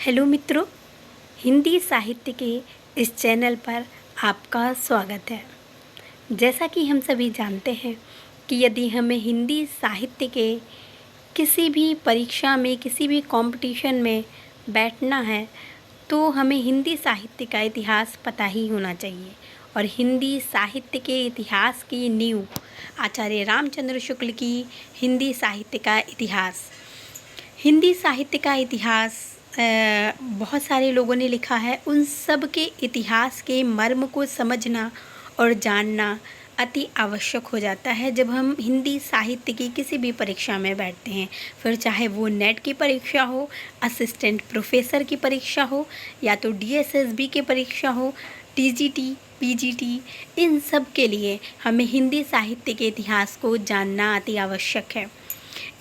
Hello मित्रों, हिंदी साहित्य के इस चैनल पर आपका स्वागत है। जैसा कि हम सभी जानते हैं कि यदि हमें हिंदी साहित्य के किसी भी परीक्षा में, किसी भी कंपटीशन में बैठना है तो हमें हिंदी साहित्य का इतिहास पता ही होना चाहिए। और हिंदी साहित्य के इतिहास की नींव आचार्य रामचंद्र शुक्ल की हिंदी साहित्य का इतिहास। हिंदी साहित्य का इतिहास बहुत सारे लोगों ने लिखा है। उन सब के इतिहास के मर्म को समझना और जानना अति आवश्यक हो जाता है जब हम हिंदी साहित्य की किसी भी परीक्षा में बैठते हैं। फिर चाहे वो नेट की परीक्षा हो, असिस्टेंट प्रोफेसर की परीक्षा हो, या तो DSSB की परीक्षा हो, TGT, PGT, इन सब के लिए हमें हिंदी साहित्य के इतिहास को जानना अति आवश्यक है।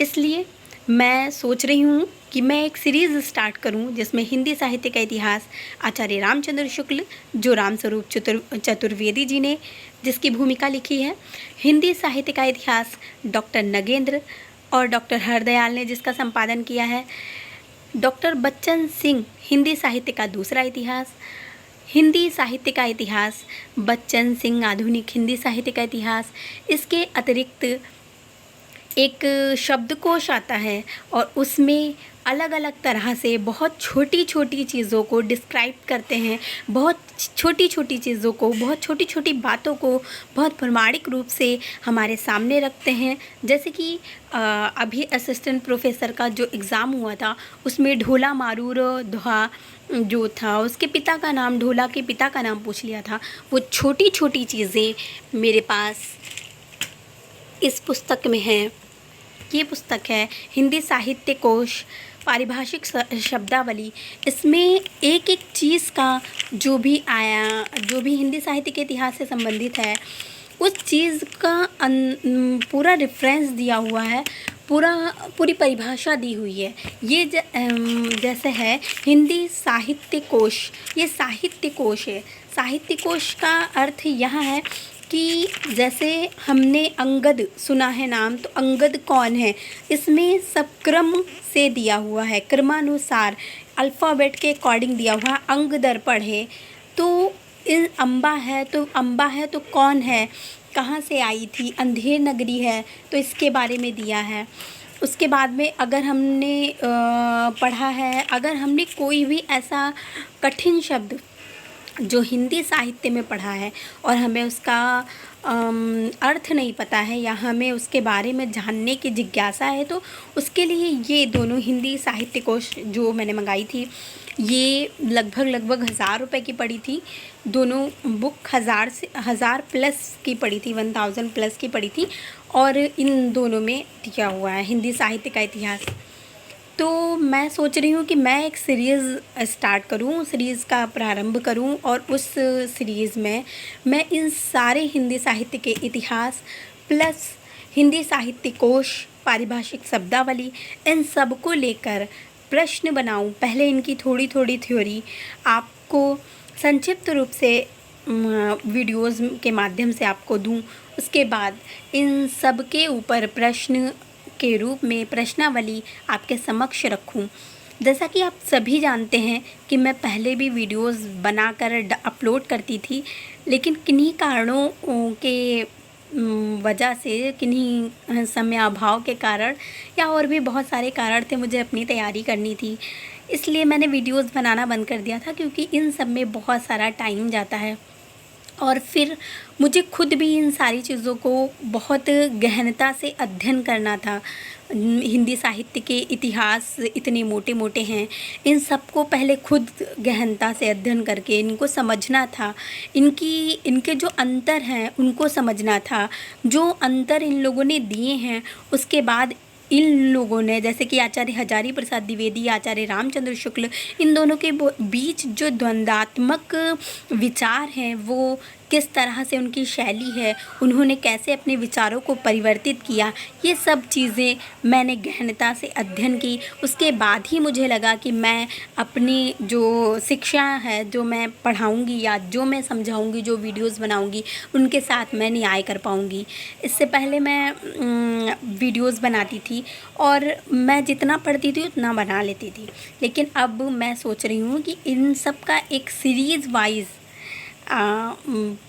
इसलिए मैं सोच रही हूँ कि मैं एक सीरीज़ स्टार्ट करूँ जिसमें हिंदी साहित्य का इतिहास आचार्य रामचंद्र शुक्ल, जो रामस्वरूप चतुर्वेदी जी ने जिसकी भूमिका लिखी है, हिंदी साहित्य का इतिहास डॉक्टर नगेंद्र और डॉक्टर हरदयाल ने जिसका संपादन किया है, डॉक्टर बच्चन सिंह हिंदी साहित्य का दूसरा इतिहास, हिंदी साहित्य का इतिहास बच्चन सिंह आधुनिक हिंदी साहित्य का इतिहास। इसके अतिरिक्त एक शब्दकोश आता है और उसमें अलग अलग तरह से बहुत छोटी छोटी चीज़ों को डिस्क्राइब करते हैं, बहुत छोटी छोटी चीज़ों को, बहुत छोटी छोटी बातों को बहुत प्रमाणिक रूप से हमारे सामने रखते हैं। जैसे कि अभी असिस्टेंट प्रोफेसर का जो एग्ज़ाम हुआ था उसमें ढोला मारूर दोहा जो था, उसके पिता का नाम, ढोला के पिता का नाम पूछ लिया था। वो छोटी छोटी चीज़ें मेरे पास इस पुस्तक में हैं। ये पुस्तक है हिंदी साहित्य कोश पारिभाषिक शब्दावली। इसमें एक एक चीज़ का जो भी आया, जो भी हिंदी साहित्य के इतिहास से संबंधित है, उस चीज़ का पूरा रेफरेंस दिया हुआ है, पूरी परिभाषा दी हुई है। ये जैसे है हिंदी साहित्य कोश, ये साहित्य कोश है। साहित्य कोश का अर्थ यहाँ है कि जैसे हमने अंगद सुना है नाम, तो अंगद कौन है, इसमें सब क्रम से दिया हुआ है, क्रमानुसार अल्फ़ाबेट के अकॉर्डिंग दिया हुआ है। अंग दर्पण है तो इन अम्बा है तो कौन है, कहाँ से आई थी, अंधेर नगरी है तो इसके बारे में दिया है। उसके बाद में अगर हमने पढ़ा है, अगर हमने कोई भी ऐसा कठिन शब्द जो हिंदी साहित्य में पढ़ा है और हमें उसका अर्थ नहीं पता है या हमें उसके बारे में जानने की जिज्ञासा है, तो उसके लिए ये दोनों हिंदी साहित्य कोश जो मैंने मंगाई थी, ये लगभग 1000 रुपये की पड़ी थी। दोनों बुक 1000 प्लस की पड़ी थी, 1000 प्लस की पड़ी थी। और इन दोनों में दिया हुआ है हिंदी साहित्य का इतिहास। तो मैं सोच रही हूँ कि मैं एक सीरीज़ स्टार्ट करूँ, सीरीज़ का प्रारंभ करूँ और उस सीरीज़ में मैं इन सारे हिंदी साहित्य के इतिहास प्लस हिंदी साहित्य कोश पारिभाषिक शब्दावली, इन सब को लेकर प्रश्न बनाऊँ। पहले इनकी थोड़ी थोड़ी थ्योरी आपको संक्षिप्त रूप से वीडियोज़ के माध्यम से आपको दूँ। उसके बाद इन सब के ऊपर प्रश्न के रूप में प्रश्नावली आपके समक्ष रखूं। जैसा कि आप सभी जानते हैं कि मैं पहले भी वीडियोस बनाकर अपलोड करती थी, लेकिन किन्हीं कारणों के वजह से, किन्हीं समय अभाव के कारण या और भी बहुत सारे कारण थे, मुझे अपनी तैयारी करनी थी, इसलिए मैंने वीडियोस बनाना बंद कर दिया था, क्योंकि इन सब में बहुत सारा टाइम जाता है। और फिर मुझे खुद भी इन सारी चीज़ों को बहुत गहनता से अध्ययन करना था। हिंदी साहित्य के इतिहास इतने मोटे मोटे हैं, इन सब को पहले खुद गहनता से अध्ययन करके इनको समझना था। इनके जो अंतर हैं उनको समझना था, जो अंतर इन लोगों ने दिए हैं। उसके बाद इन लोगों ने, जैसे कि आचार्य हजारी प्रसाद द्विवेदी, आचार्य रामचंद्र शुक्ल, इन दोनों के बीच जो द्वंद्वात्मक विचार हैं वो किस तरह से उनकी शैली है, उन्होंने कैसे अपने विचारों को परिवर्तित किया, ये सब चीज़ें मैंने गहनता से अध्ययन की। उसके बाद ही मुझे लगा कि मैं अपनी जो शिक्षा है, जो मैं पढ़ाऊँगी या जो मैं समझाऊँगी, जो वीडियोज़ बनाऊँगी, उनके साथ मैं न्याय कर पाऊँगी। इससे पहले मैं वीडियोज़ बनाती थी और मैं जितना पढ़ती थी उतना बना लेती थी, लेकिन अब मैं सोच रही हूँ कि इन सब का एक सीरीज़ वाइज़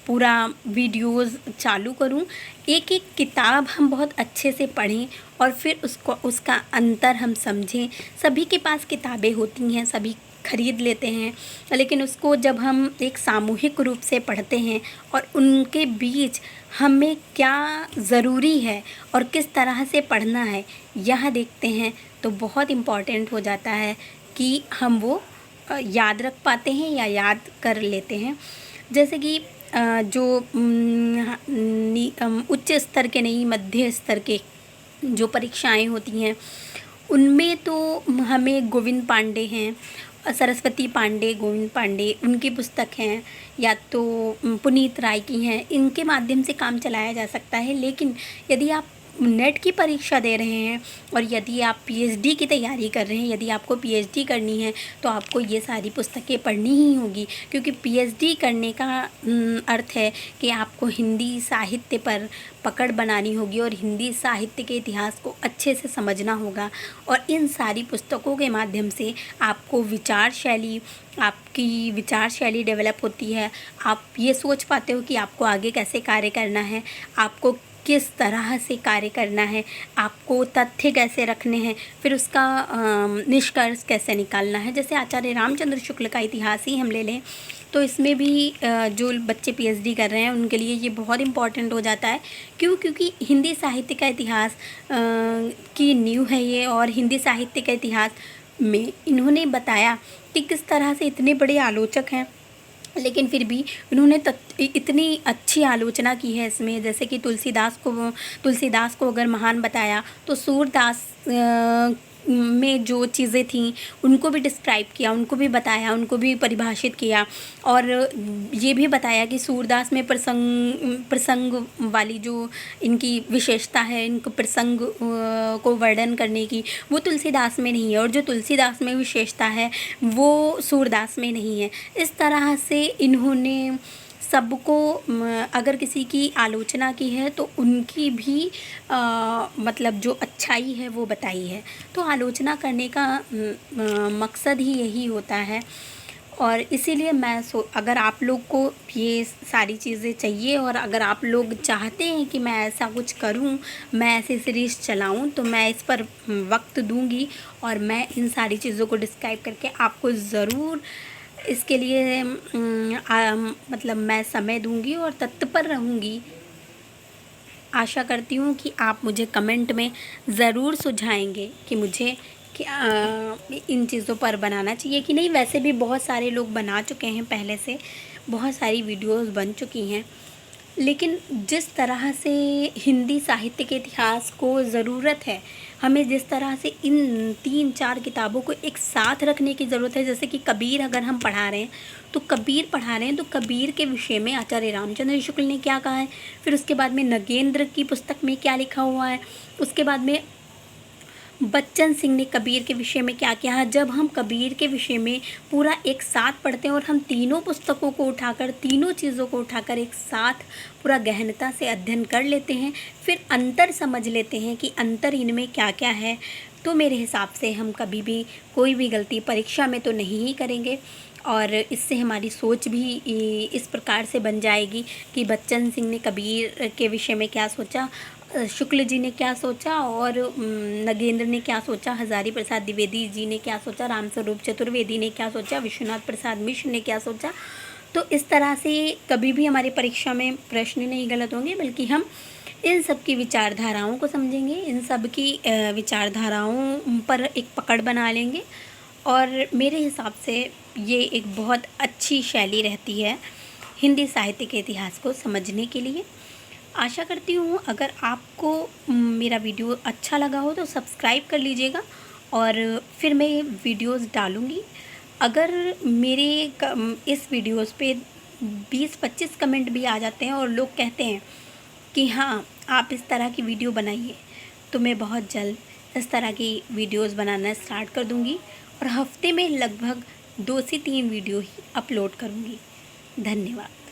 पूरा वीडियोज़ चालू करूँ। एक एक किताब हम बहुत अच्छे से पढ़ें और फिर उसका अंतर हम समझें। सभी के पास किताबें होती हैं, सभी खरीद लेते हैं, लेकिन उसको जब हम एक सामूहिक रूप से पढ़ते हैं और उनके बीच हमें क्या ज़रूरी है और किस तरह से पढ़ना है, यह देखते हैं तो बहुत इम्पॉर्टेंट हो जाता है कि हम वो याद रख पाते हैं या याद कर लेते हैं। जैसे कि जो उच्च स्तर के नहीं, मध्य स्तर के जो परीक्षाएं होती हैं, उनमें तो हमें गोविंद पांडे हैं, सरस्वती पांडे, गोविंद पांडे, उनकी पुस्तक हैं या तो पुनीत राय की हैं, इनके माध्यम से काम चलाया जा सकता है। लेकिन यदि आप नेट की परीक्षा दे रहे हैं और यदि आप पीएचडी की तैयारी कर रहे हैं, यदि आपको पीएचडी करनी है तो आपको ये सारी पुस्तकें पढ़नी ही होगी, क्योंकि पीएचडी करने का अर्थ है कि आपको हिंदी साहित्य पर पकड़ बनानी होगी और हिंदी साहित्य के इतिहास को अच्छे से समझना होगा। और इन सारी पुस्तकों के माध्यम से आपको आपकी विचार शैली डेवलप होती है। आप ये सोच पाते हो कि आपको आगे कैसे कार्य करना है, आपको किस तरह से कार्य करना है, आपको तथ्य कैसे रखने हैं, फिर उसका निष्कर्ष कैसे निकालना है। जैसे आचार्य रामचंद्र शुक्ल का इतिहास ही हम ले लें तो इसमें भी जो बच्चे पीएचडी कर रहे हैं उनके लिए ये बहुत इम्पॉर्टेंट हो जाता है। क्योंकि हिंदी साहित्य का इतिहास की नींव है ये, और हिंदी साहित्य का इतिहास में इन्होंने बताया कि किस तरह से इतने बड़े आलोचक हैं, लेकिन फिर भी उन्होंने इतनी अच्छी आलोचना की है इसमें। जैसे कि तुलसीदास को अगर महान बताया तो सूरदास में जो चीज़ें थीं उनको भी डिस्क्राइब किया, उनको भी बताया, उनको भी परिभाषित किया, और ये भी बताया कि सूरदास में प्रसंग वाली जो इनकी विशेषता है, इनको प्रसंग को वर्णन करने की, वो तुलसीदास में नहीं है, और जो तुलसीदास में विशेषता है वो सूरदास में नहीं है। इस तरह से इन्होंने सबको, अगर किसी की आलोचना की है तो उनकी भी मतलब जो अच्छाई है वो बताई है। तो आलोचना करने का मकसद ही यही होता है। और इसीलिए अगर आप लोग को ये सारी चीज़ें चाहिए और अगर आप लोग चाहते हैं कि मैं ऐसा कुछ करूं, मैं ऐसी सीरीज़ चलाऊं, तो मैं इस पर वक्त दूंगी और मैं इन सारी चीज़ों को डिस्क्राइब करके आपको ज़रूर इसके लिए मतलब मैं समय दूंगी और तत्पर रहूंगी। आशा करती हूँ कि आप मुझे कमेंट में ज़रूर सुझाएंगे कि मुझे क्या इन चीज़ों पर बनाना चाहिए कि नहीं। वैसे भी बहुत सारे लोग बना चुके हैं, पहले से बहुत सारी वीडियोस बन चुकी हैं, लेकिन जिस तरह से हिंदी साहित्य के इतिहास को ज़रूरत है, हमें जिस तरह से इन 3-4 किताबों को एक साथ रखने की ज़रूरत है। जैसे कि कबीर अगर हम पढ़ा रहे हैं तो कबीर के विषय में आचार्य रामचंद्र शुक्ल ने क्या कहा है, फिर उसके बाद में नगेंद्र की पुस्तक में क्या लिखा हुआ है, उसके बाद में बच्चन सिंह ने कबीर के विषय में क्या किया है। जब हम कबीर के विषय में पूरा एक साथ पढ़ते हैं और हम तीनों पुस्तकों को उठाकर, तीनों चीज़ों को उठाकर एक साथ पूरा गहनता से अध्ययन कर लेते हैं, फिर अंतर समझ लेते हैं कि अंतर इनमें क्या क्या है, तो मेरे हिसाब से हम कभी भी कोई भी गलती परीक्षा में तो नहीं ही करेंगे। और इससे हमारी सोच भी इस प्रकार से बन जाएगी कि बच्चन सिंह ने कबीर के विषय में क्या सोचा, शुक्ल जी ने क्या सोचा, और नगेंद्र ने क्या सोचा, हजारी प्रसाद द्विवेदी जी ने क्या सोचा, रामस्वरूप चतुर्वेदी ने क्या सोचा, विश्वनाथ प्रसाद मिश्र ने क्या सोचा। तो इस तरह से कभी भी हमारी परीक्षा में प्रश्न नहीं गलत होंगे, बल्कि हम इन सब की विचारधाराओं को समझेंगे, इन सब की विचारधाराओं पर एक पकड़ बना लेंगे। और मेरे हिसाब से ये एक बहुत अच्छी शैली रहती है हिंदी साहित्य के इतिहास को समझने के लिए। आशा करती हूँ अगर आपको मेरा वीडियो अच्छा लगा हो तो सब्सक्राइब कर लीजिएगा, और फिर मैं वीडियोस डालूँगी। अगर मेरे इस वीडियोस पे 20-25 कमेंट भी आ जाते हैं और लोग कहते हैं कि हाँ, आप इस तरह की वीडियो बनाइए। तो मैं बहुत जल्द इस तरह की वीडियोज़ बनाना स्टार्ट कर दूँगी और हफ़्ते में लगभग 2 से 3 वीडियो ही अपलोड करूँगी। धन्यवाद।